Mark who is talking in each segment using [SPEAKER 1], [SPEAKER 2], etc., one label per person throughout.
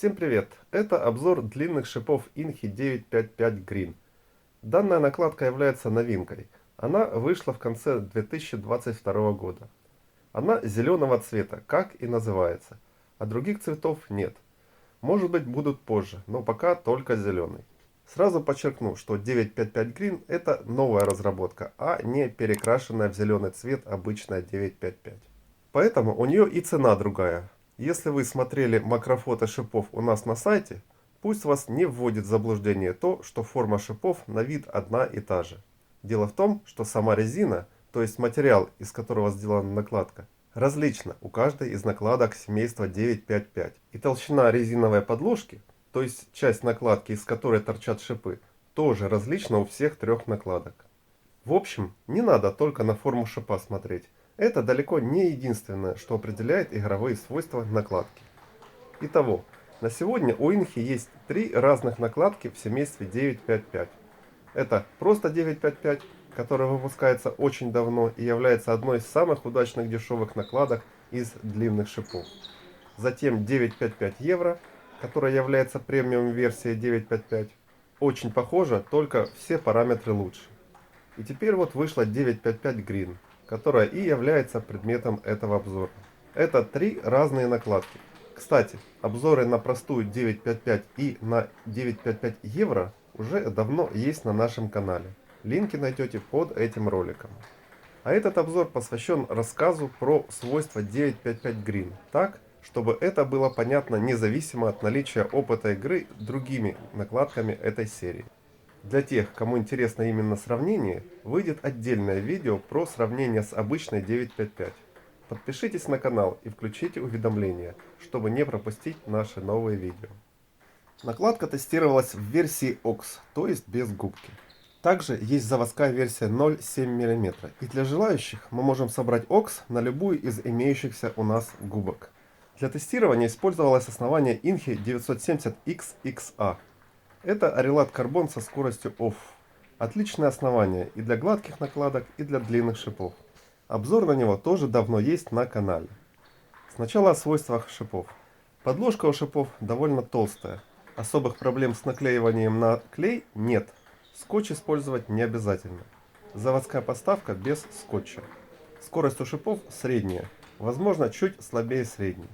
[SPEAKER 1] Всем привет! Это обзор длинных шипов Inchi 955 Green. Данная накладка является новинкой. Она вышла в конце 2022 года. Она зеленого цвета, как и называется, а других цветов нет. Может быть, будут позже, но пока только зеленый. Сразу подчеркну, что 955 Green это новая разработка, а не перекрашенная в зеленый цвет обычная 955. Поэтому у нее и цена другая. Если вы смотрели макрофото шипов у нас на сайте, пусть вас не вводит в заблуждение то, что форма шипов на вид одна и та же. Дело в том, что сама резина, то есть материал, из которого сделана накладка, различна у каждой из накладок семейства 955. И толщина резиновой подложки, то есть часть накладки, из которой торчат шипы, тоже различна у всех трех накладок. В общем, не надо только на форму шипа смотреть. Это далеко не единственное, что определяет игровые свойства накладки. Итого, на сегодня у Inchi есть три разных накладки в семействе 955. Это просто 955, которая выпускается очень давно и является одной из самых удачных дешевых накладок из длинных шипов. Затем 955 евро, которая является премиум версией 955. Очень похожа, только все параметры лучше. И теперь вот вышла 955 Green, которая и является предметом этого обзора. Это три разные накладки. Кстати, обзоры на простую 955 и на 955 евро уже давно есть на нашем канале. Линки найдете под этим роликом. А этот обзор посвящен рассказу про свойства 955 Green, так, чтобы это было понятно независимо от наличия опыта игры другими накладками этой серии. Для тех, кому интересно именно сравнение, выйдет отдельное видео про сравнение с обычной 955. Подпишитесь на канал и включите уведомления, чтобы не пропустить наши новые видео. Накладка тестировалась в версии OX, то есть без губки. Также есть заводская версия 0,7 мм, и для желающих мы можем собрать OX на любую из имеющихся у нас губок. Для тестирования использовалось основание Inchi 970XXA. Это Арилат карбон со скоростью OFF. Отличное основание и для гладких накладок, и для длинных шипов. Обзор на него тоже давно есть на канале. Сначала о свойствах шипов. Подложка у шипов довольно толстая. Особых проблем с наклеиванием на клей нет. Скотч использовать не обязательно. Заводская поставка без скотча. Скорость у шипов средняя, возможно чуть слабее средней.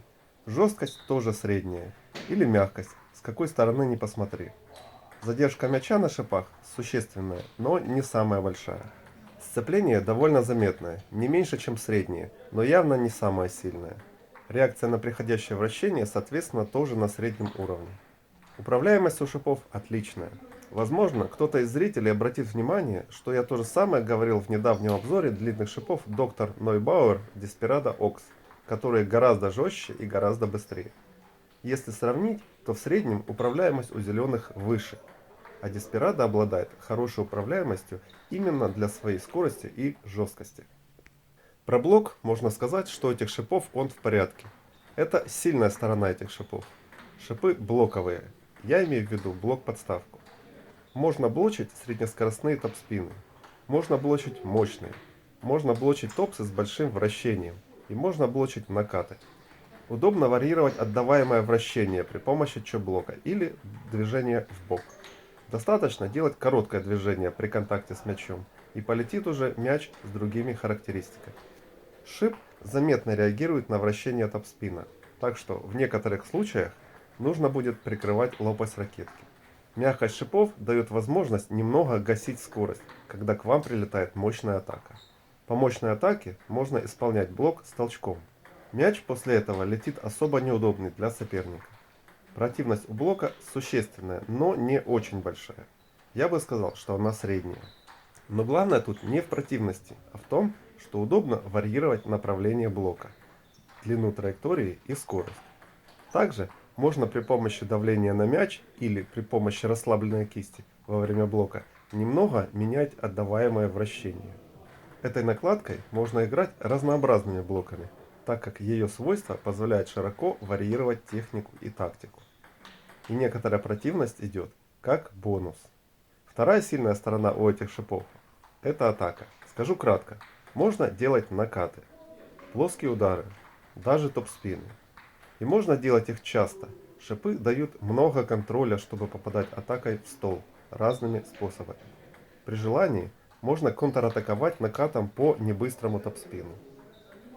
[SPEAKER 1] Жесткость тоже средняя. Или мягкость, с какой стороны не посмотри. Задержка мяча на шипах существенная, но не самая большая. Сцепление довольно заметное, не меньше, чем среднее, но явно не самое сильное. Реакция на приходящее вращение, соответственно, тоже на среднем уровне. Управляемость у шипов отличная. Возможно, кто-то из зрителей обратит внимание, что я то же самое говорил в недавнем обзоре длинных шипов Dr. Neubauer Desperado Ox, которые гораздо жестче и гораздо быстрее. Если сравнить, то в среднем управляемость у зеленых выше, а Desperado обладает хорошей управляемостью именно для своей скорости и жесткости. Про блок можно сказать, что у этих шипов он в порядке. Это сильная сторона этих шипов. Шипы блоковые, я имею в виду блок-подставку. Можно блочить среднескоростные топспины, можно блочить мощные, можно блочить топсы с большим вращением и можно блочить накаты. Удобно варьировать отдаваемое вращение при помощи чоп-блока или движения в бок. Достаточно делать короткое движение при контакте с мячом, и полетит уже мяч с другими характеристиками. Шип заметно реагирует на вращение топспина, так что в некоторых случаях нужно будет прикрывать лопасть ракетки. Мягкость шипов дает возможность немного гасить скорость, когда к вам прилетает мощная атака. По мощной атаке можно исполнять блок с толчком. Мяч после этого летит особо неудобный для соперника. Противность у блока существенная, но не очень большая. Я бы сказал, что она средняя. Но главное тут не в противности, а в том, что удобно варьировать направление блока, длину траектории и скорость. Также можно при помощи давления на мяч или при помощи расслабленной кисти во время блока немного менять отдаваемое вращение. Этой накладкой можно играть разнообразными блоками, так как ее свойства позволяют широко варьировать технику и тактику. И некоторая противность идет как бонус. Вторая сильная сторона у этих шипов – это атака. Скажу кратко, можно делать накаты, плоские удары, даже топ-спины. И можно делать их часто, Шипы дают много контроля, чтобы попадать атакой в стол разными способами. При желании можно контратаковать накатом по небыстрому топспину.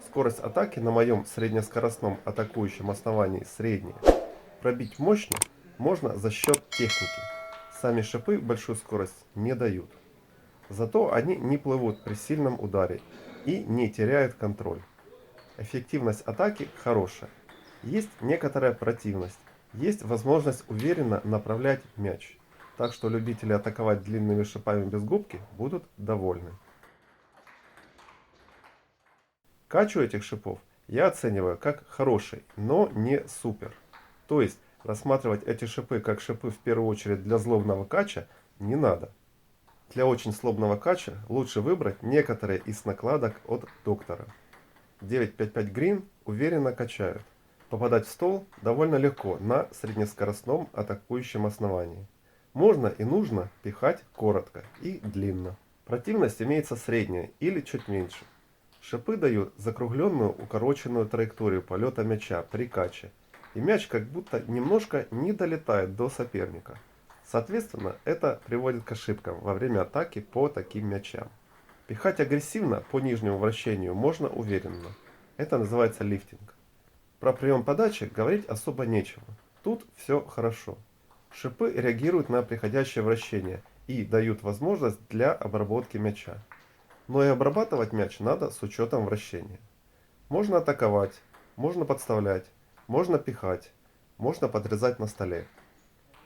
[SPEAKER 1] Скорость атаки на моем среднескоростном атакующем основании средняя. Пробить мощно можно за счет техники. Сами шипы большую скорость не дают. Зато они не плывут при сильном ударе и не теряют контроль. Эффективность атаки хорошая. Есть некоторая противность. Есть возможность уверенно направлять мяч. Так что любители атаковать длинными шипами без губки будут довольны. Качу этих шипов я оцениваю как хороший, но не супер. То есть рассматривать эти шипы как шипы в первую очередь для злобного кача не надо. Для очень злобного кача лучше выбрать некоторые из накладок от доктора. 955 Green уверенно качают. Попадать в стол довольно легко на среднескоростном атакующем основании. Можно и нужно пихать коротко и длинно. Противность имеется средняя или чуть меньше. Шипы дают закругленную укороченную траекторию полета мяча при каче, и мяч как будто немножко не долетает до соперника. Соответственно, это приводит к ошибкам во время атаки по таким мячам. Пихать агрессивно по нижнему вращению можно уверенно. Это называется лифтинг. Про прием подачи говорить особо нечего. Тут все хорошо. Шипы реагируют на приходящее вращение и дают возможность для обработки мяча. Но и обрабатывать мяч надо с учетом вращения. Можно атаковать, можно подставлять, можно пихать, можно подрезать на столе.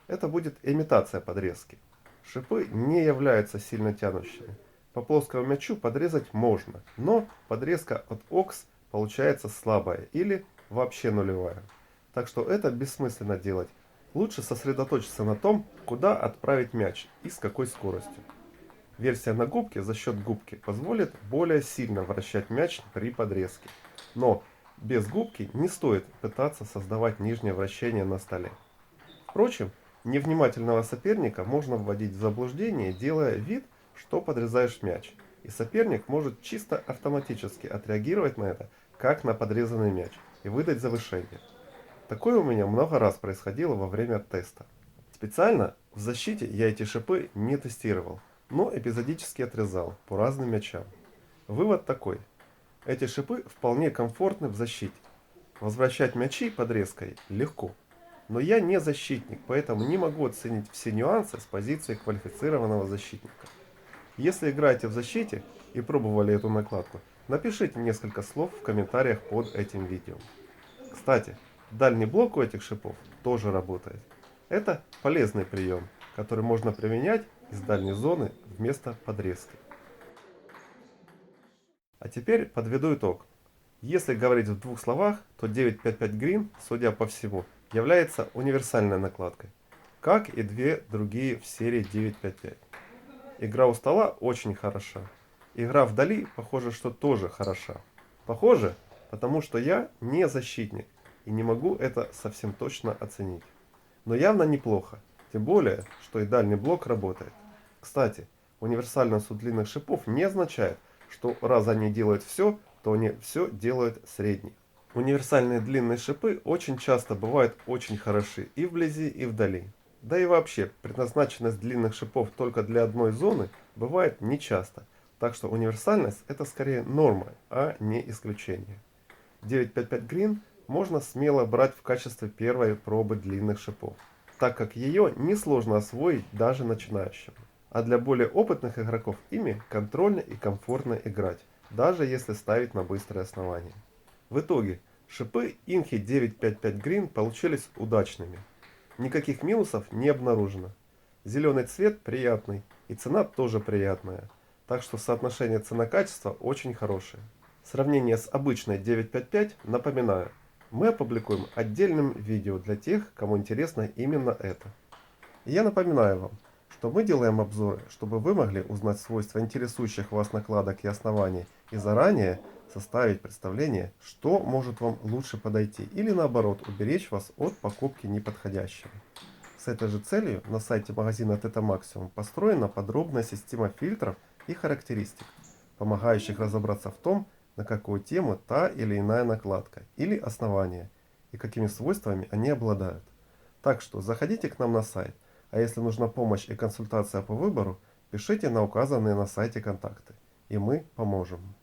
[SPEAKER 1] Это будет имитация подрезки. Шипы не являются сильно тянущими. По плоскому мячу подрезать можно, но подрезка от ОКС получается слабая или вообще нулевая. Так что это бессмысленно делать. Лучше сосредоточиться на том, куда отправить мяч и с какой скоростью. Версия на губке за счет губки позволит более сильно вращать мяч при подрезке. Но без губки не стоит пытаться создавать нижнее вращение на столе. Впрочем, невнимательного соперника можно вводить в заблуждение, делая вид, что подрезаешь мяч. И соперник может чисто автоматически отреагировать на это, как на подрезанный мяч, и выдать завышение. Такое у меня много раз происходило во время теста. Специально в защите я эти шипы не тестировал, но эпизодически отрезал по разным мячам. Вывод такой. Эти шипы вполне комфортны в защите. Возвращать мячи подрезкой легко. Но я не защитник, поэтому не могу оценить все нюансы с позиции квалифицированного защитника. Если играете в защите и пробовали эту накладку, напишите несколько слов в комментариях под этим видео. Кстати, дальний блок у этих шипов тоже работает. Это полезный прием, который можно применять из дальней зоны вместо подрезки. А теперь подведу итог. Если говорить в двух словах, то 955 Green, судя по всему, является универсальной накладкой, как и две другие в серии 955. Игра у стола очень хороша. Игра вдали, похоже, что тоже хороша. Похоже, потому что я не защитник и не могу это совсем точно оценить. Но явно неплохо, тем более, что и дальний блок работает. Кстати, универсальность у длинных шипов не означает, что раз они делают все, то они все делают средний. Универсальные длинные шипы очень часто бывают очень хороши и вблизи, и вдали. Да и вообще, предназначенность длинных шипов только для одной зоны бывает нечасто, так что универсальность это скорее норма, а не исключение. 955 Green можно смело брать в качестве первой пробы длинных шипов, так как ее несложно освоить даже начинающим. А для более опытных игроков ими контрольно и комфортно играть, даже если ставить на быстрое основание. В итоге, шипы Inchi 955 Green получились удачными. Никаких минусов не обнаружено. Зеленый цвет приятный, и цена тоже приятная. Так что соотношение цена-качество очень хорошее. Сравнение с обычной 955, напоминаю, мы опубликуем отдельным видео для тех, кому интересно именно это. И я напоминаю вам, что мы делаем обзоры, чтобы вы могли узнать свойства интересующих вас накладок и оснований и заранее составить представление, что может вам лучше подойти или наоборот уберечь вас от покупки неподходящего. С этой же целью на сайте магазина Theta Maximum построена подробная система фильтров и характеристик, помогающих разобраться в том, на какую тему та или иная накладка или основание и какими свойствами они обладают. Так что заходите к нам на сайт, а если нужна помощь и консультация по выбору, пишите на указанные на сайте контакты, и мы поможем.